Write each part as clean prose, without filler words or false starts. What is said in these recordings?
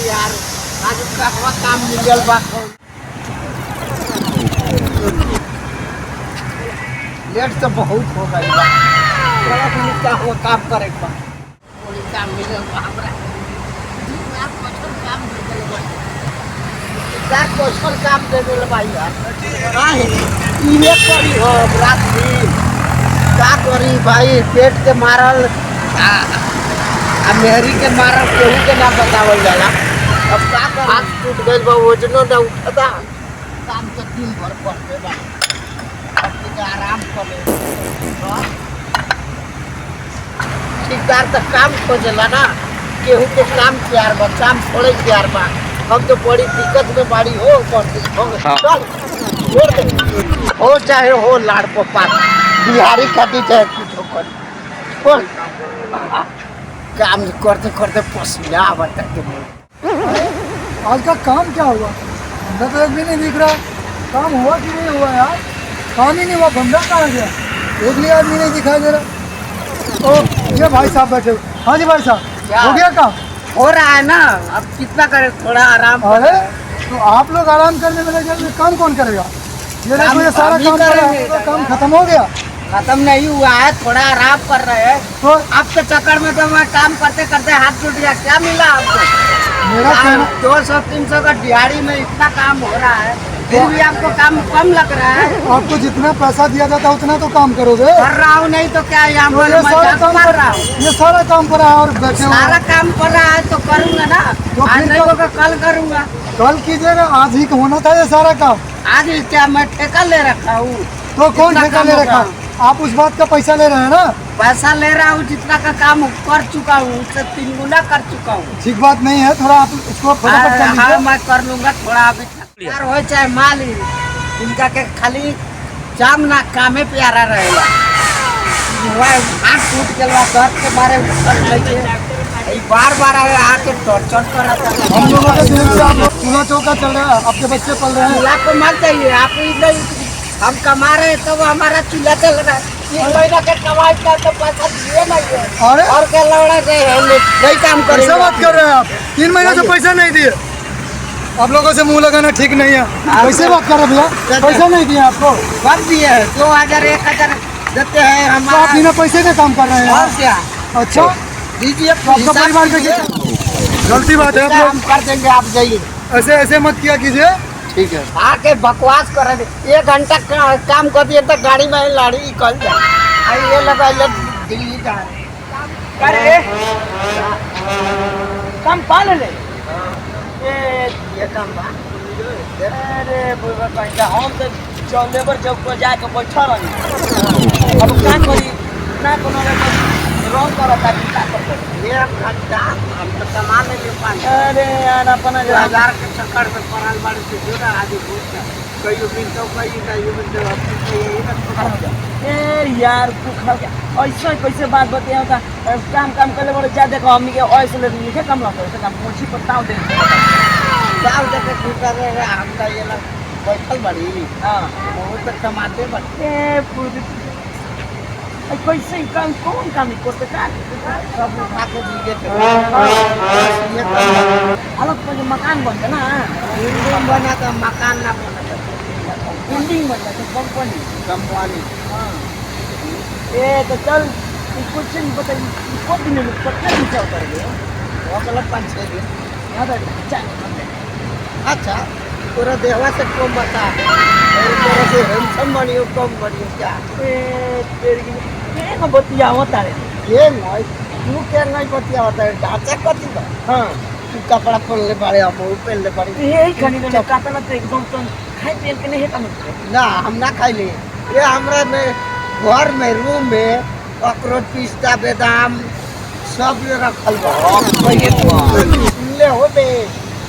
यार आज का काम मिलल बा। लेट तो बहुत हो गई बा। बड़ा पुलिस का हो काम करे बा। पुलिस काम मिलल बा हमरा। यार कोचल काम दे देले बा। यार कोचल काम दे देले बा यार। काहे इने करी हो रात दिन। का करी भाई पेट के मारल आ मेहरी के मारल केहू के ना बतावल जाला। अब का कर हाथ टूट गइल बा वजनो ना उठता। काम तो दिन भर करते बा। अब तो आराम कर ले। ठेकेदार तो काम खोजेला ना केहू के काम तैयार बा काम छोड़े तैयार बा। हम तो बड़ी दिक्कत में बाड़ी हो चल छोड़ दे हो चाहे हो लाड़ पप्पा बिहारी खाती चाहे कुछ हो काम करते करते पसीना आवता है। आज का काम क्या हुआ? बंदा तो एक भी नहीं दिख रहा। काम हुआ कि नहीं हुआ यार? काम ही नहीं हुआ। बंदा कहाँ गया? एक भी आदमी नहीं दिखाई दे रहा। ओ ये भाई साहब बैठे। हाँ जी भाई साहब हो गया काम? हो रहा है ना। अब कितना करे थोड़ा आराम। अरे तो आप लोग आराम करने में लगे काम कौन करेगा? ये देखो ये सारा काम कर रहा है। तो काम खत्म हो गया? खत्म नहीं हुआ है थोड़ा आराम कर रहे हैं। तो आपके चक्कर में तो मैं काम करते करते हाथ टूट गया। क्या मिला आपको? मेरा कहना 200-300 का दिहाड़ी में इतना काम हो रहा है फिर भी आपको काम कम लग रहा है। आपको जितना पैसा दिया जाता है उतना तो काम करोगे। कर रहा हूँ नहीं तो क्या यहाँ तो ये सारा काम कर रहा हूँ। ये सारा काम कर रहा है और बैठे हुए सारा काम कर रहा है तो करूँगा ना। तो आज फिर नहीं तो- होगा कल करूँगा। कल कीजिएगा। आज ही होना था ये सारा काम। आज ही क्या मैं ठेका ले रखा हूँ। तो कौन कितना ठेका काम ले होगा? रखा? आप उस बात का पैसा ले रहे हैं ना? पैसा ले रहा हूँ जितना का काम कर चुका हूँ उससे 3 गुना कर चुका हूँ। ठीक बात नहीं है। थोड़ा आप इसको फटाफट कर हाँ लीजिए। मैं कर लूँगा थोड़ा अभी यार हो चाहे माली इनका के खाली जाम ना कामे प्यारा रहेगा। हाथ टूट गया दर्द के मारे उठल नहीं है। बार बार आके टॉर्चर कर हम लोगों के दिन से आप लोग चूल्हा चौका चल रहा है। आपके बच्चे पल रहे हैं। चूल्हा को मत चाहिए आप नहीं हम कमा रहे हैं तो हमारा चूल्हा चल रहा है। 3 महीना के कमाई का तो पैसा दिए नहीं है। अरे और क्या लौड़ा से नहीं काम कैसे करेंगे। बात कर रहे हैं आप? 3 महीने से पैसा नहीं दिए। आप लोगों से मुंह लगाना ठीक नहीं है। कैसे बात कर रहे हैं भैया? पैसा नहीं दिए आपको? कब दिए है 2000 1000 देते हैं तो आप हमारा। बिना पैसे के काम कर रहे और हैं? क्या अच्छा दीजिए तो आपका हिसाब परिवार का कीजिए। गलती बात है। आप हम कर देंगे आप जाइए। लोग ऐसे ऐसे मत किया कीजिए। ठीक है आके बकवास कर रहे 1 घंटा काम कर दिए तो गाड़ी में लाड़ी निकल जाए। ये लगा दिल्ली जा रहे काम पाल ले ये काम बा। अरे हम तो लेबर चौक पर जाके बैठल रही। अब क्या करी ना कोनो रंग करता ये घंटा हम तो सामान ले पाए। अरे यार अपना 1000 के चक्कर में पड़ल बाड़ी से जोड़ा आदि पूछता कहियो मिनटो कहियो मिनटो ए यार तू खा गया ऐसा कैसे बात बताया होता काम करे बड़े ज्यादा को हमनी के ऐसे ले लिखे काम लगता है काम पूछी पताओ दे दाव देके ठुकर रहे हम का ये लोग बैठल बड़ी। हां बहुत तक कमाते बड़ी ए पूरी कैसे काम कौन काम करते का सब उठा के दिए थे। अलग पर मकान बनता ना बिल्डिंग बना तो मकान ना बना बिल्डिंग बनता तो कंपनी कंपनी। हां ए तो चल कुछ नहीं बताइए कब दिन में पता नहीं चलता है वो मतलब 5-6 दिन। हां तो अच्छा पूरा देवा से कम बता और से हैंडसम बनियो कम बनियो क्या ए तेरी के बतिया होता है ये मैं तू क्या नहीं बतिया होता है ढांचा कती बा। हां तू कपड़ा पहन ले बड़े हम पहन ले बड़े यही खानी ने काटना तो एकदम तो खाई पीन के नहीं काम ना हम ना खाई ले। ये हमरा में घर में रूम में अखरोट पिस्ता बादाम सब ये रखल बा। ले हो बे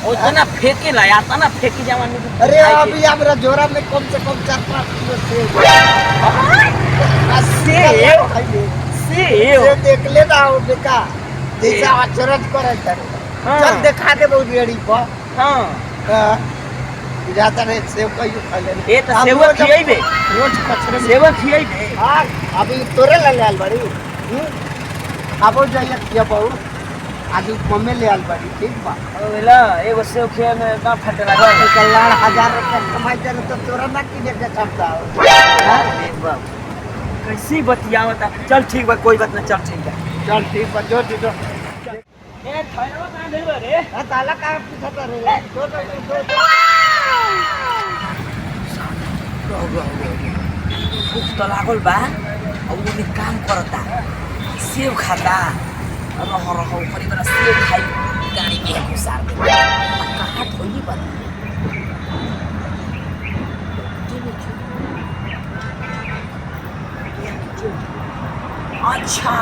उतना फेंके ला आता ना फेंकी जवानी अरे अभी हमरा जोरा में कम से कम 4-5 किलो सेब देख ले ना हो बेका जैसा अचरज करे चल दिखा दे बहुत रेडी पर। हां जाता रहे सेब कहियो खा ले ए त सेवा खियाइबे रोज कचरे में सेवा खियाइबे। हां अभी तोरे ले लाल बड़ी अब जाइए किया बहु आज कमे ले आल बड़ी ठीक बा बोला एगो सेव खे में का फटे लगा कल्याण 1000 रुपया कमाई दे तो तोरा ना किने के क्षमता हो कैसी बतियावता चल ठीक बा कोई बात ना चल ठीक है चल ठीक बा जो ए थैला कहां देल रे ताला का पूछत रे जो भूख तो लागल बा अब वो काम करता सेव खाता रह खरी बना सेव खाई गाड़ी में घुसा दे कहाँ ठोली बा अच्छा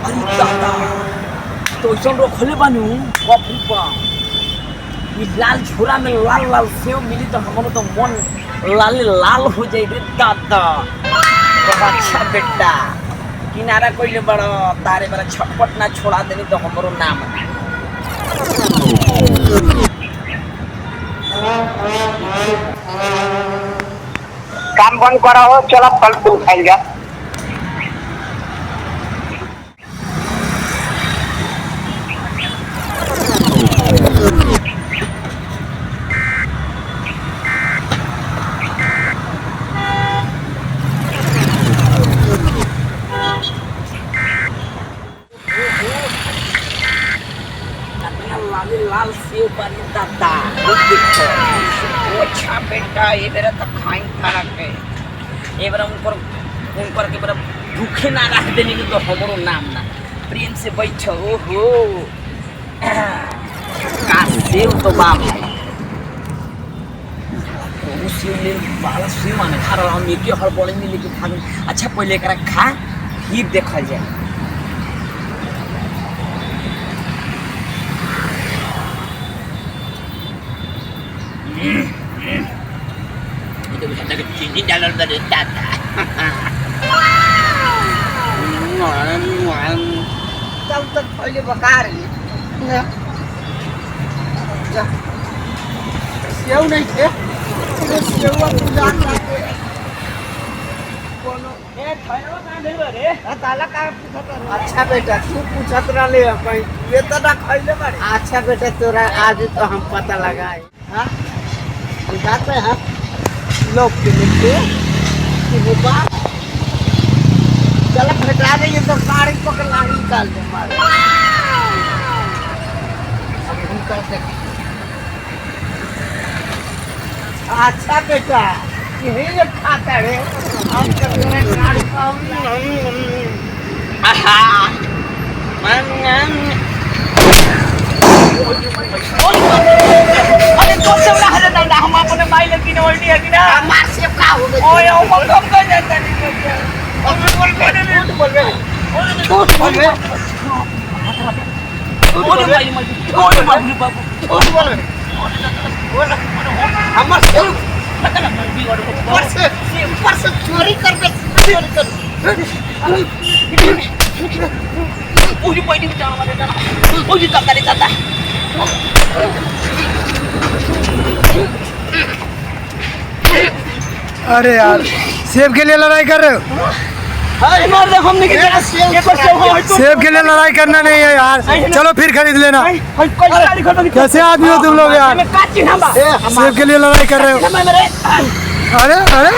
अरे दादा तो ऐसा खोले बानू बापू बा ये लाल झोला में लाल लाल सेव मिली तो हमारा तो मन लाल लाल हो जाए रे दादा तो अच्छा बेटा किनारा कोई ले बड़ा तारे बड़ा छटपट ना छोड़ा देनी तो हमारो नाम काम बंद करा हो चला फल फूल खाई जा लाल लाल सेव बनी दादा देखो अच्छा बेटा ये मेरा तो खाई खाना के ये मेरा ऊपर के मेरा भूखे ना रख देने तो हमारो नाम ना प्रेम से बैठो ओहो का सेव तो बाप है सेव ले बाला सेव माने खा रहा हम एक हर बोले में लेके खा अच्छा पहले एकरा खा फिर देखल जाए itu bisa tak cincin dalam dari tata. तब तक पहले बकार सेव नहीं थे सेव ताला का अच्छा बेटा तू पूछत रहे ये तो ना खैले बारे अच्छा बेटा तोरा आज तो हम पता लगाए हाँ जाते हैं लोग के लिए कि वो बात चलो घटा देंगे तो गाड़ी पकड़ लाड़ी निकाल दे हमारे अच्छा बेटा यही जब खाता है हम कभी गाड़ी अरे तो से बड़ा हरे दादा हम अपने माई लगी ने उल्टी है कि ना मार से का हो गया ओए ओ मत कम कर जाता नहीं बोल हमार से ऊपर से चोरी कर पूरी पॉइंट में जाओ हमारे दादा पूरी तकारी दादा अरे यार सेब के लिए लड़ाई कर रहे हो सेब के लिए लड़ाई करना नहीं है यार चलो फिर खरीद लेना कैसे आदमी हो तुम लोग यार सेब के लिए लड़ाई कर रहे हो अरे अरे